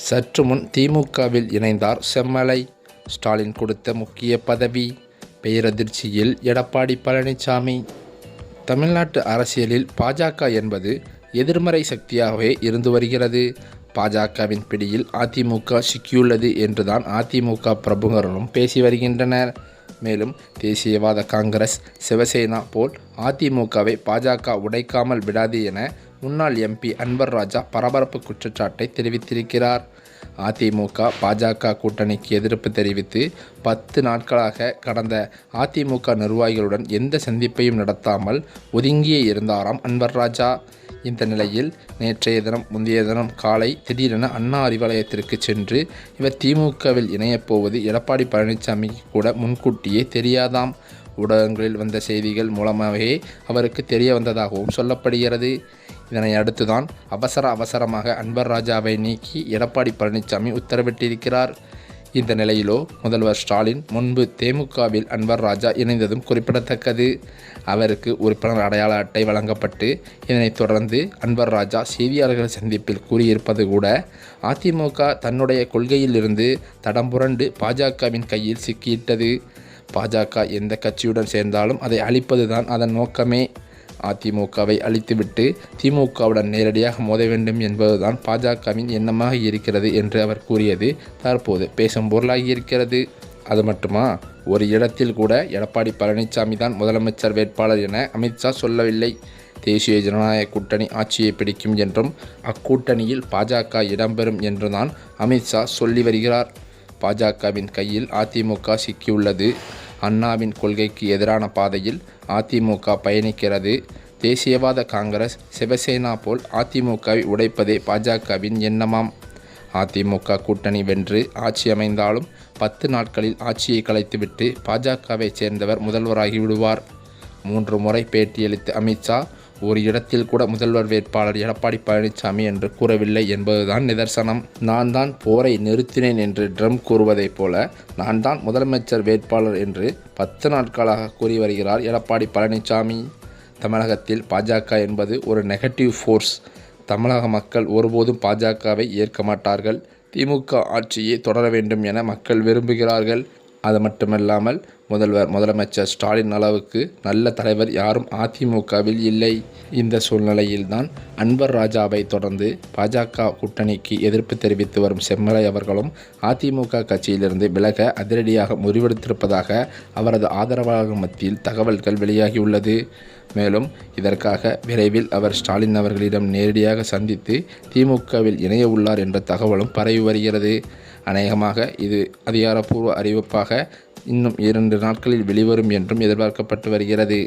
சற்று முன் திமுகவில் இணைந்தார் செம்மலை. ஸ்டாலின் கொடுத்த முக்கிய பதவி. பேரதிர்ச்சியில் எடப்பாடி பழனிசாமி. தமிழ்நாட்டு அரசியலில் பாஜக என்பது எதிர்மறை சக்தியாகவே இருந்து வருகிறது. பாஜகவின் பிடியில் அதிமுக சிக்கியுள்ளது என்றுதான் அதிமுக பிரமுகர்களும் பேசி வருகின்றனர். மேலும் தேசியவாத காங்கிரஸ், சிவசேனா போல் அதிமுகவை பாஜக உடைக்காமல் விடாது என முன்னாள் எம்பி அன்வர் ராஜா பரபரப்பு குற்றச்சாட்டை தெரிவித்திருக்கிறார். அதிமுக பாஜக கூட்டணிக்கு எதிர்ப்பு தெரிவித்து 10 நாட்களாக கடந்த அதிமுக நிர்வாகிகளுடன் எந்த சந்திப்பையும் நடத்தாமல் ஒதுங்கியே இருந்தாராம் அன்வர் ராஜா. இந்த நிலையில் நேற்றைய தினம் முந்தைய தினம் காலை திடீரென அண்ணா அறிவாலயத்திற்கு சென்று இவர் திமுகவில் இணையப்போவது எடப்பாடி பழனிசாமிக்கு கூட முன்கூட்டியே தெரியாதாம். ஊடகங்களில் வந்த செய்திகள் மூலமாகவே அவருக்கு தெரிய வந்ததாகவும் சொல்லப்படுகிறது. இதனை அடுத்துதான் அவசரமாக அன்வர் ராஜாவை நீக்கி எடப்பாடி பழனிசாமி உத்தரவிட்டிருக்கிறார். இந்த நிலையிலோ முதல்வர் ஸ்டாலின் முன்பு தேமுகவில் அன்வர் ராஜா இணைந்ததும் குறிப்பிடத்தக்கது. அவருக்கு உறுப்பினர் அடையாள அட்டை வழங்கப்பட்டு இதனைத் தொடர்ந்து அன்வர் ராஜா செய்தியாளர்கள் சந்திப்பில் கூறியிருப்பது கூட அதிமுக தன்னுடைய கொள்கையிலிருந்து தடம் புரண்டு பாஜகவின் கையில் சிக்கியிட்டது. பாஜக எந்த கட்சியுடன் சேர்ந்தாலும் அதை அழிப்பதுதான் அதன் நோக்கமே. அதிமுகவை அழித்துவிட்டு திமுகவுடன் நேரடியாக மோத வேண்டும் என்பதுதான் பாஜகவின் எண்ணமாக இருக்கிறது என்று அவர் கூறியது தற்போது பேசும் பொருளாகியிருக்கிறது. அது மட்டுமா, ஒரு இடத்தில் கூட எடப்பாடி பழனிசாமி தான் முதலமைச்சர் வேட்பாளர் என அமித்ஷா சொல்லவில்லை. தேசிய ஜனநாயக கூட்டணி ஆட்சியை பிடிக்கும் என்றும் அக்கூட்டணியில் பாஜக இடம்பெறும் என்றுதான் அமித்ஷா சொல்லி வருகிறார். பாஜகவின் கையில் அதிமுக சிக்கியுள்ளது. அண்ணாவின் கொள்கைக்கு எதிரான பாதையில் அதிமுக பயணிக்கிறது. தேசியவாத காங்கிரஸ், சிவசேனா போல் அதிமுகவை உடைப்பதே பாஜகவின் எண்ணமாம். அதிமுக கூட்டணி வென்று ஆட்சி அமைந்தாலும் 10 நாட்களில் ஆட்சியை கலைத்துவிட்டு பாஜகவை சேர்ந்தவர் முதல்வராகி விடுவார். 3 முறை பேட்டியளித்த அமித்ஷா ஒரு இடத்தில் கூட முதல்வர் வேட்பாளர் எடப்பாடி பழனிசாமி என்று கூறவில்லை என்பதுதான் நிதர்சனம். நான் தான் போரை நிறுத்தினேன் என்று ட்ரம்ப் கூறுவதைப் போல நான் தான் முதலமைச்சர் வேட்பாளர் என்று 10 நாட்களாக கூறி வருகிறார் எடப்பாடி பழனிசாமி. தமிழகத்தில் பாஜக என்பது ஒரு நெகட்டிவ் ஃபோர்ஸ். தமிழக மக்கள் ஒருபோதும் பாஜகவை ஏற்க மாட்டார்கள். திமுக ஆட்சியை தொடர வேண்டும் என மக்கள் விரும்புகிறார்கள். அது மட்டுமல்லாமல் முதலமைச்சர் ஸ்டாலின் அளவுக்கு நல்ல தலைவர் யாரும் அதிமுகவில் இல்லை. இந்த சூழ்நிலையில்தான் அன்வர் ராஜாவை தொடர்ந்து பாஜக கூட்டணிக்கு எதிர்ப்பு தெரிவித்து வரும் செம்மலை அவர்களும் அதிமுக கட்சியிலிருந்து விலக அதிரடியாக முடிவெடுத்திருப்பதாக அவரது ஆதரவாளர்கள் மத்தியில் தகவல்கள் வெளியாகியுள்ளது. மேலும் இதற்காக விரைவில் அவர் ஸ்டாலின் அவர்களிடம் நேரடியாக சந்தித்து திமுகவில் இணைய உள்ளார் என்ற தகவலும் பரவி வருகிறது. அநேகமாக இது அதிகாரப்பூர்வ அறிவிப்பாக இன்னும் 2 நாட்களில் வெளிவரும் என்றும் எதிர்பார்க்கப்பட்டு வருகிறது.